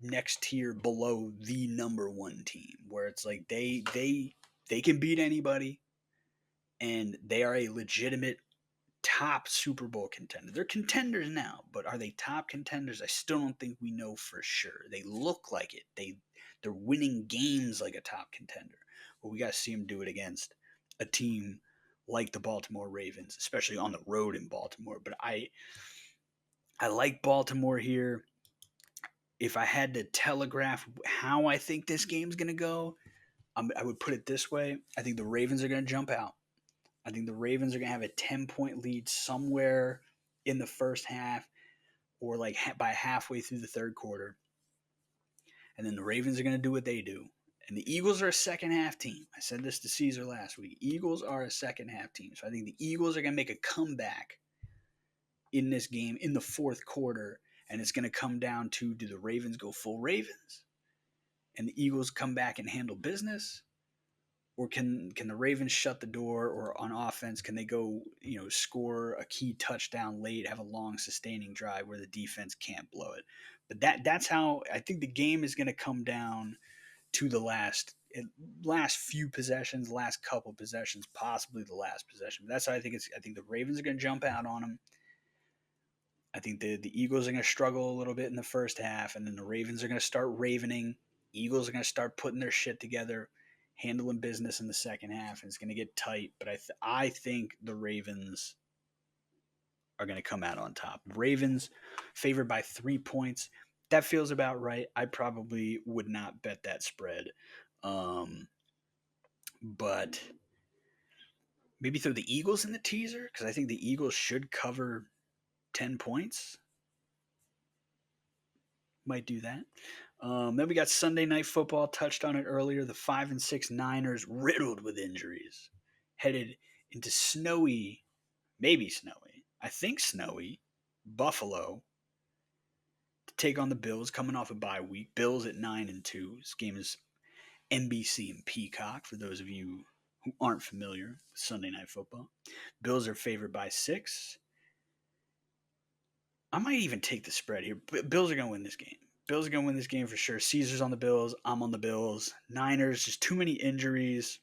next tier below the number 1 team, where it's like they can beat anybody, and they are a legitimate top Super Bowl contender. They're contenders now, but are they top contenders? I still don't think we know for sure. They look like it. They're winning games like a top contender. But we got to see them do it against a team like the Baltimore Ravens, especially on the road in Baltimore. But I like Baltimore here. If I had to telegraph how I think this game's going to go, I would put it this way. I think the Ravens are going to jump out. I think the Ravens are going to have a 10-point lead somewhere in the first half or like by halfway through the third quarter. And then the Ravens are going to do what they do. And the Eagles are a second-half team. I said this to Caesar last week. Eagles are a second-half team. So I think the Eagles are going to make a comeback in this game in the fourth quarter. And it's going to come down to, do the Ravens go full Ravens and the Eagles come back and handle business? Or can the Ravens shut the door, or on offense, can they go, score a key touchdown late, have a long sustaining drive where the defense can't blow it? But that's how I think the game is going to come down to the last few possessions, last couple possessions, possibly the last possession. But that's how I think it's. I think the Ravens are going to jump out on them. I think the Eagles are going to struggle a little bit in the first half, and then the Ravens are going to start ravening. Eagles are going to start putting their shit together, handling business in the second half, and it's going to get tight. But I think the Ravens are going to come out on top. Ravens favored by 3 points. That feels about right. I probably would not bet that spread. But maybe throw the Eagles in the teaser, because I think the Eagles should cover 10 points. Might do that. Then we got Sunday Night Football. Touched on it earlier. The 5-6 Niners, riddled with injuries, headed into maybe snowy, I think snowy, Buffalo to take on the Bills, coming off a bye week. Bills at 9-2. This game is NBC and Peacock, for those of you who aren't familiar with Sunday Night Football. Bills are favored by 6. I might even take the spread here. Bills are going to win this game. Bills are going to win this game for sure. Caesar's on the Bills. I'm on the Bills. Niners, just too many injuries.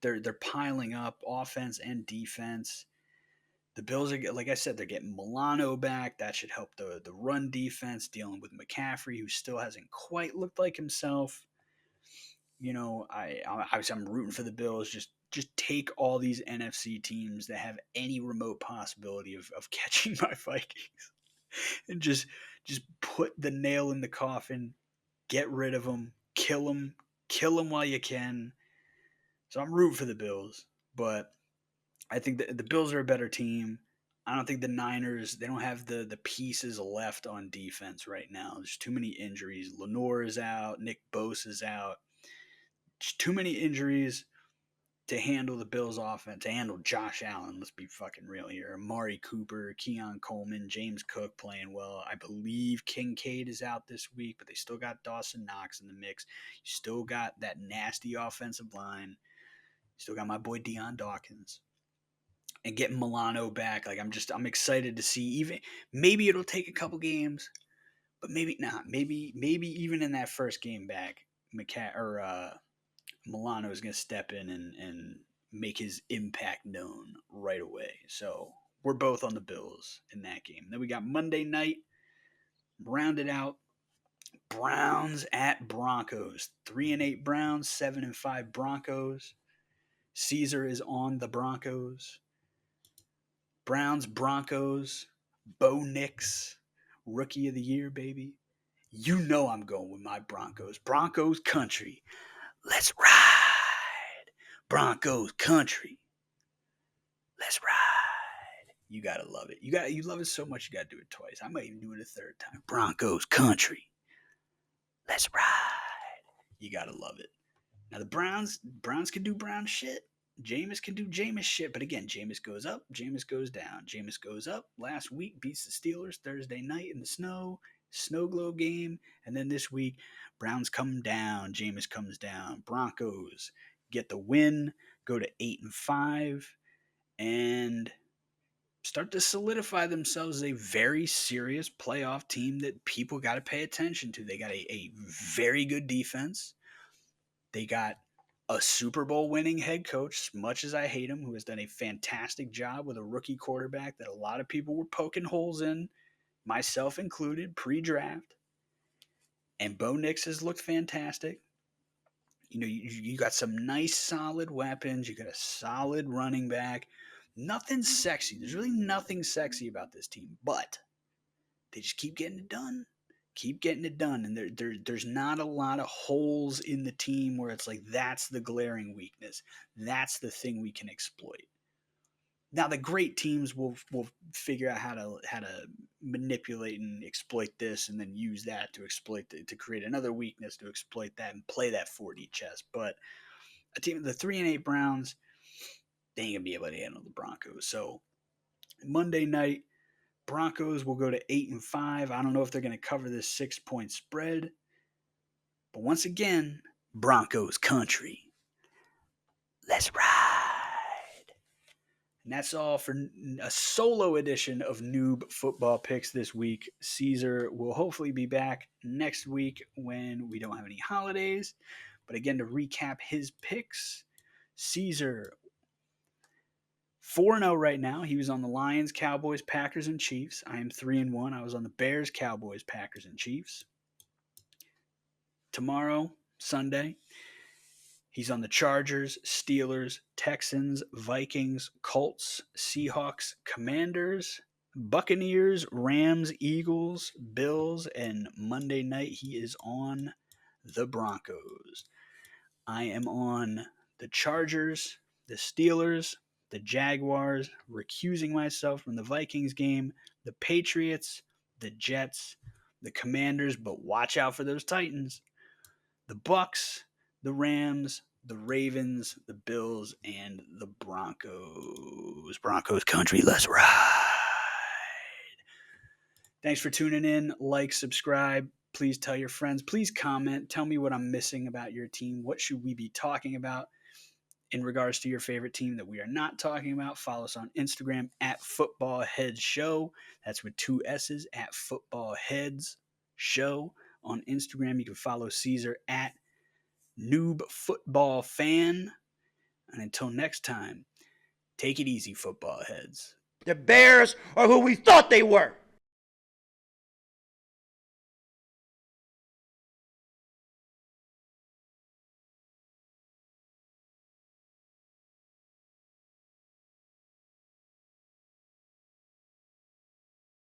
They're piling up, offense and defense. The Bills are, like I said, they're getting Milano back. That should help the run defense, dealing with McCaffrey, who still hasn't quite looked like himself. I'm rooting for the Bills. Just take all these NFC teams that have any remote possibility of catching my Vikings, and just put the nail in the coffin, get rid of them, kill them while you can. So I'm rooting for the Bills, but I think the Bills are a better team. I don't think the Niners, they don't have the pieces left on defense right now. There's too many injuries. Lenore is out. Nick Bosa is out. Just too many injuries to handle the Bills offense, to handle Josh Allen. Let's be fucking real here. Amari Cooper, Keon Coleman, James Cook playing well. I believe Kincaid is out this week, but they still got Dawson Knox in the mix. You still got that nasty offensive line. You still got my boy Deion Dawkins. And getting Milano back, I'm excited to see. Even maybe it'll take a couple games, but maybe not. Maybe even in that first game back, Milano is going to step in and make his impact known right away. So we're both on the Bills in that game. Then we got Monday night, rounded out. Browns at Broncos. 3-8 Browns, 7-5 Broncos. Caesar is on the Broncos. Browns, Broncos, Bo Nix, Rookie of the Year, baby. You know I'm going with my Broncos. Broncos country. Let's ride. Broncos country. Let's ride. You gotta love it. You love it so much you gotta do it twice. I might even do it a third time. Broncos country. Let's ride. You gotta love it. Now the Browns can do Brown shit. Jameis can do Jameis shit, but again, Jameis goes up, Jameis goes down. Jameis goes up. Last week beats the Steelers Thursday night in the snow globe game, and then this week Browns come down, Jameis comes down. Broncos get the win, go to 8-5, and start to solidify themselves as a very serious playoff team that people got to pay attention to. They got a very good defense. They got a Super Bowl winning head coach, much as I hate him, who has done a fantastic job with a rookie quarterback that a lot of people were poking holes in, myself included, pre-draft. And Bo Nix has looked fantastic. You got some nice, solid weapons. You got a solid running back. Nothing sexy. There's really nothing sexy about this team, but they just keep getting it done. Keep getting it done, and there's not a lot of holes in the team where it's like that's the glaring weakness. That's the thing we can exploit. Now the great teams will figure out how to manipulate and exploit this, and then use that to to create another weakness to exploit that and play that 4D chess. But a team, the 3-8 Browns, they ain't gonna be able to handle the Broncos. So Monday night, Broncos will go to 8-5. I don't know if they're going to cover this 6-point spread. But once again, Broncos country. Let's ride. And that's all for a solo edition of Noob Football Picks this week. Caesar will hopefully be back next week when we don't have any holidays. But again, to recap his picks, Caesar 4-0 right now. He was on the Lions, Cowboys, Packers, and Chiefs. I am 3-1. I was on the Bears, Cowboys, Packers, and Chiefs. Tomorrow, Sunday, he's on the Chargers, Steelers, Texans, Vikings, Colts, Seahawks, Commanders, Buccaneers, Rams, Eagles, Bills, and Monday night he is on the Broncos. I am on the Chargers, the Steelers, the Jaguars, recusing myself from the Vikings game, the Patriots, the Jets, the Commanders, but watch out for those Titans, the Bucks, the Rams, the Ravens, the Bills, and the Broncos. Broncos country, let's ride. Thanks for tuning in. Like, subscribe. Please tell your friends. Please comment. Tell me what I'm missing about your team. What should we be talking about in regards to your favorite team that we are not talking about? Follow us on Instagram at Football Heads Show. That's with 2 S's, at Football Heads Show. On Instagram, you can follow Caesar at Noob Football Fan. And until next time, take it easy, football heads. The Bears are who we thought they were.